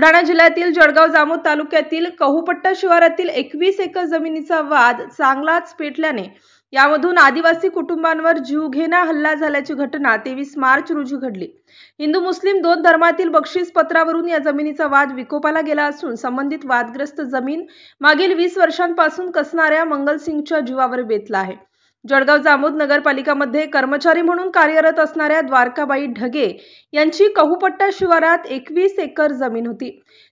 बुलढाणा जिल्ह्यातील जळगाव जामोद तालुक्यातील कहूपट्टा शिवारातील 21 एकर जमिनीचा वाद चांगलाच पेटल्याने यामधून आदिवासी कुटुंबांवर जीवघेणा हल्ला झाल्याची घटना 23 मार्च रोजी घडली। हिंदू मुस्लिम दोन धर्मातील बक्षीस पत्रावरून या जमिनीचा वाद विकोपाला गेला असून संबंधित वादग्रस्त जमीन मागील 20 वर्षांपासून कसणाऱ्या मंगलसिंगच्या जीवावर बेतला आहे। जळगाव जामोद नगरपालिकामध्ये कर्मचारी म्हणून कार्यरत असणाऱ्या द्वारकाबाई ढगे यांची कहूपट्टा शिवारात 21 एकर जमीन होती।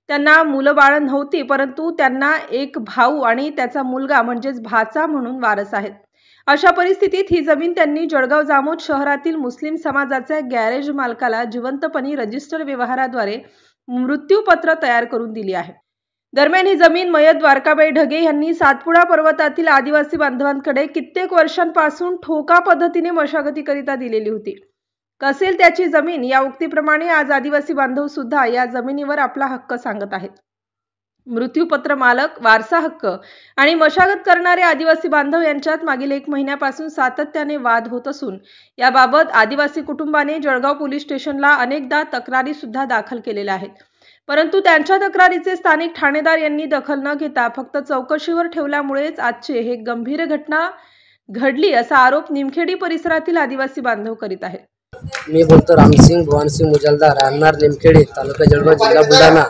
त्यांना मुलंबाळ नव्हती, परंतु त्यांना एक भाऊ आणि त्याचा मुलगा म्हणजेच भाचा म्हणून वारस आहेत। अशा परिस्थितीत ही जमीन त्यांनी जळगाव जामोद शहरातील मुस्लिम समाजाच्या गॅरेज मालकाला जिवंतपणी रजिस्टर व्यवहाराद्वारे मृत्यूपत्र तयार करून दिली आहे। दरम्यान ही जमीन मयत द्वारकाबाई ढगे यांनी सातपुडा पर्वतातील आदिवासी बांधवांकडे कित्येक वर्षांपासून ठोका पद्धतीने मशागतीकरिता दिलेली होती। कसेल त्याची जमीन या उक्तीप्रमाणे आज आदिवासी बांधव सुद्धा या जमिनीवर आपला हक्क सांगत आहेत। मृत्यूपत्र मालक, वारसा हक्क आणि मशागत करणारे आदिवासी बांधव यांच्यात मागील 1 महिन्यापासून सातत्याने वाद होत असून याबाबत आदिवासी कुटुंबाने जळगाव पोलीस स्टेशनला अनेकदा तक्रारी सुद्धा दाखल केलेल्या आहेत, परंतु त्यांच्या तक्रारीचे स्थानिक ठाणेदार यांनी दखल न घेता फक्त चौकशीवर ठेवल्यामुळेच आजचे हे गंभीर घटना घडली असा आरोप निमखेडी परिसरातील आदिवासी बांधव करीत आहेत। मी बोलतो रामसिंग भवानसिंग मुजलदार, राहणार निमखेडी, तालुका जळगाव, जिल्हा बुलढाणा।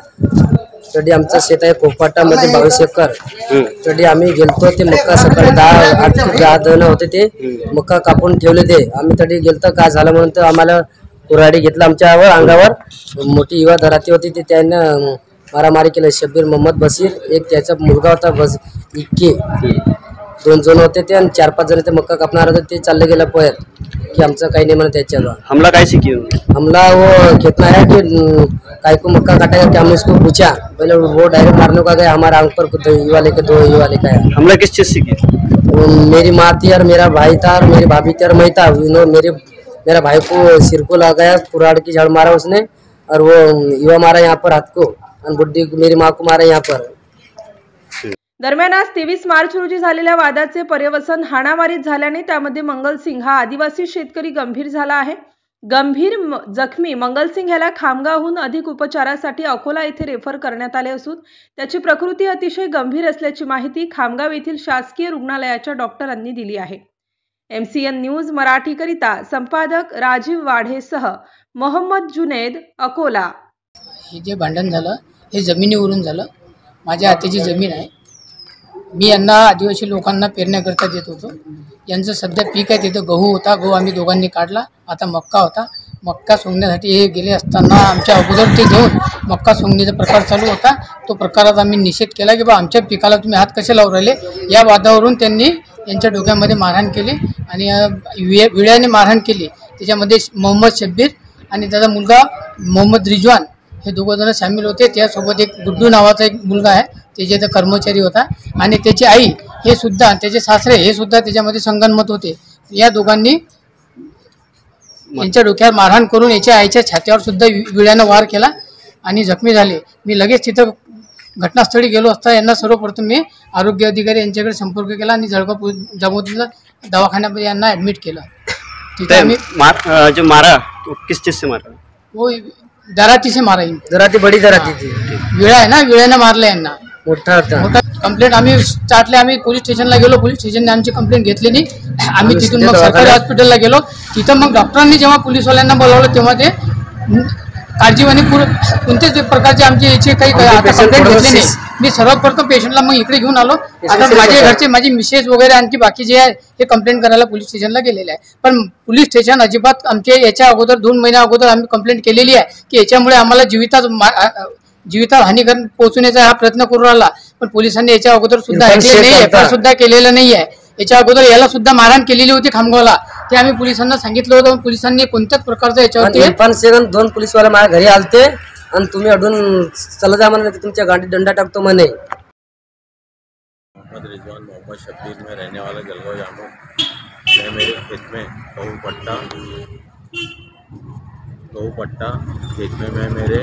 तरी आमचं शेत आहे कोपाटामध्ये 22 एकर। तरी आम्ही गेलतो ते मक्का सकाळी 10 जण होते ते मक्का कापून ठेवले ते आम्ही तरी गेलतो। काय झालं म्हणून तर आम्हाला कुऱ्हाडी घेतला आमच्यावर अंगावर, मोठी युवा धराती होती ते त्यानं मारामारी केलं। शब्बीर मोहम्मद बशीर, एक त्याचा मुलगा होता बस इक्की, 2 जण होते ते आणि 4-5 जण ते मक्का कापणार होते ते चालले गेलं पळत कि आमचं काही नहीं माना त्याच्यावर। हमला कैसे किया? हमला वो कितना है कि काय को मक्का काटेगा कि हमने उसको पूछा, पहले वो डायरेक्ट मारने का गया, हमारा आंख पर युवा लेके 2 युवा लेके आया। हमला किस चीज से किया? मेरी माँ थी और मेरा भाई था और मेरी भाभी थी और मैं था। मेरा भाई को सिर को लग गया, कुराड़ की झाड़ मारा उसने और वो युवा मारा यहाँ पर हाथ को और बुड्ढी मेरी माँ को मारा यहाँ पर। दरम्यान आज 23 मार्च रोजी झालेल्या वादाचे पर्यवसन हाणामारीत झाल्याने त्यामध्ये मंगलसिंग हा आदिवासी शेतकरी गंभीर झाला आहे। गंभीर जखमी मंगलसिंग याला खामगावहून अधिक उपचारासाठी अकोला येथे रेफर करण्यात आले असून त्याची प्रकृती अतिशय गंभीर असल्याची माहिती खामगाव येथील शासकीय रुग्णालयाच्या डॉक्टरांनी दिली आहे। MCN न्यूज मराठी करिता संपादक राजीव वाढेसह मोहम्मद जुनेद, अकोला। हे जे भांडण झालं हे जमिनीवरून झालं। माझ्या हाताची जमीन आहे, मी यांना आदिवासी लोकांना पेरण्याकरता देत होतो। यांचं सध्या पीक आहे, तिथं गहू होता, गहू आम्ही दोघांनी काढला। आता मक्का होता, मक्का सोंगण्यासाठी हे गेले असताना आमच्या अगोदर ते घेऊन मक्का सोंगण्याचा प्रकार चालू होता। तो प्रकारात आम्ही निषेध केला की बा आमच्या पिकाला तुम्ही हात कसे लावून राहिले। या वादावरून त्यांनी यांच्या डोक्यामध्ये मारहाण केली आणि विळ्याने मारहाण केली। त्याच्यामध्ये मोहम्मद शब्बीर आणि त्याचा मुलगा मोहम्मद रिजवान हे 2 जण सामील होते। त्यासोबत एक गुड्डू नावाचा एक मुलगा आहे, त्याचे इथं कर्मचारी होता आणि त्याची आई हे सुद्धा, त्याचे सासरे हे सुद्धा त्याच्यामध्ये संगनमत होते। या दोघांनी यांच्या डोक्यावर मारहाण करून याच्या आईच्या छातीवर सुद्धा विळ्यानं वार केला आणि जखमी झाले। मी लगेच तिथं घटनास्थळी गेलो असता यांना सर्वप्रथम मी आरोग्य अधिकारी यांच्याकडे संपर्क केला आणि जळगाव जामोदला दवाखान्यामध्ये यांना ॲडमिट केलं। तिथे आम्ही जो मारा तो किस चीज से मारा? वो दराती से मारा, दराती बड़ी दराती थी, विळा आहे ना, विळ्यानं मारलं यांना। मोठा कंप्लेंट आम्ही स्टार्टले आम्ही पोलीस स्टेशनला गेलो, पोलीस स्टेशनने आमची कंप्लेंट घेतली नाही। आम्ही तिथून मग सरकारी हॉस्पिटलला गेलो, तिथं मग डॉक्टरांनी जेव्हा पोलीसवाल्यांना बोलावलं तेव्हा ते काळजीवाने कोणत्याच प्रकारचे आमचे याचे काही कंप्लेंट घेतले नाही। मी सर्वात प्रथम पेशंटला मग इकडे घेऊन आलो। आता माझे घरचे, माझी मिसेस वगैरे आणखी बाकी जे आहे हे कंप्लेंट करायला पोलीस स्टेशनला गेलेले आहे, पण पोलीस स्टेशन अजिबात आमचे याच्या अगोदर 2 महिन्या अगोदर आम्ही कंप्लेंट केलेली आहे की याच्यामुळे आम्हाला जीवितावर हानी पोहोचण्याचा हा प्रयत्न करू राहिला, पण पोलिसांनी याच्या अगोदर सुद्धा ऐकले नाही, एफआयआर सुद्धा केलेलं नाही आहे। याच्या अगोदर याला सुद्धा मारहाण केलेली होती खामगावला, ते आम्ही पोलिसांना सांगितलं होतं, पण पोलिसांनी कोणत्याच प्रकारचा याच्यावरती 2 पोलीसवाले माझ्या घरी आलते आणि तुम्ही अडून चला जा म्हणे, तुमच्या गाडीत दंडा टाकतो म्हणे। मोहम्मद रिजवान, मोहम्मद शब्बीर, में रहने वाला जलगांव जामोद। मैं मेरे खेत में कहूपट्टा खेत में मैं मेरे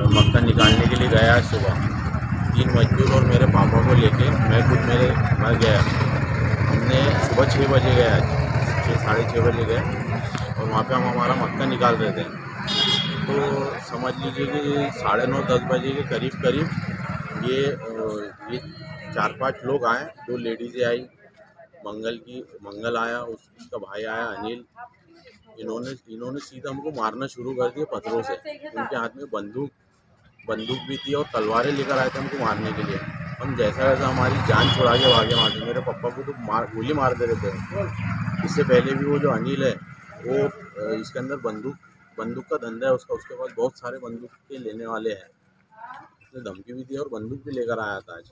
मक्का निकालने के लिए गया सुबह। 3 मजदूर और मेरे पापा को लेके मैं खुद मैं गया। हमने सुबह 6 बजे गया, 6 साढ़े 6 बजे गए और वहाँ पे हम हमारा मक्का निकाल रहे थे। तो समझ लीजिए कि 9:30-10 बजे के करीब ये 4-5 लोग आए, 2 लेडीज़ें आई, मंगल आया, उसका भाई आया अनिल। इन्होंने सीधा हमको मारना शुरू कर दिया पत्थरों से। उनके हाथ में बंदूक भी थी और तलवारें लेकर आए थे हमको मारने के लिए। हम जैसा हमारी जान छुड़ा के भागे वहाँ से। मेरे पापा को तो गोली मार दे रहे थे। इससे पहले भी वो जो अनिल है वो इसके अंदर बंदूक का धंधा है उसका। उसके पास बहुत सारे बंदूक के लेने वाले हैं। उसने धमकी भी दी और बंदूक भी लेकर आया था आज।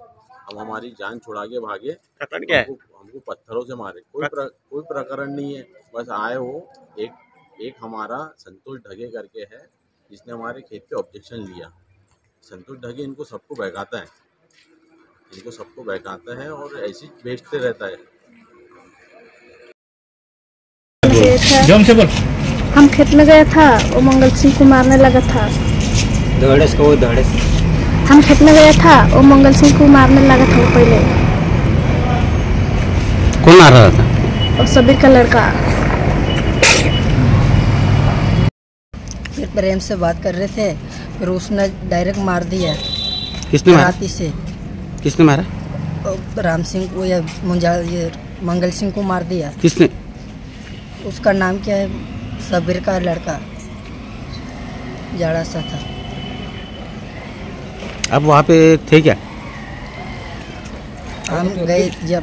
हम हमारी जान छुड़ा के भागे। प्रकरण क्या है? हमको पत्थरों से मारे। कोई प्रकरण नहीं है, बस आए हो। एक हमारा संतोष ढगे करके है जिसने हमारे खेत पे ऑब्जेक्शन लिया। संतोष ढगे इनको सबको बहकाता है और ऐसे ही बेचते रहता है। हम खेत में गया था, वो मंगल सिंह को मारने लगा था। हम खेत में गया था, वो मंगल सिंह को मारने लगा था। वो पहले कौन मार रहा था? वो सबीर का लड़का। फिर प्रेम से बात कर रहे थे, फिर उसने डायरेक्ट मार दिया। किसने मारा? हाथी से। किसने मारा? राम सिंह को या ये मंगल सिंह को मार दिया। किसने? उसका नाम क्या है? सबीर का लड़का, जाड़ा सा था। आप वहाँ पे थे क्या? हम गए जब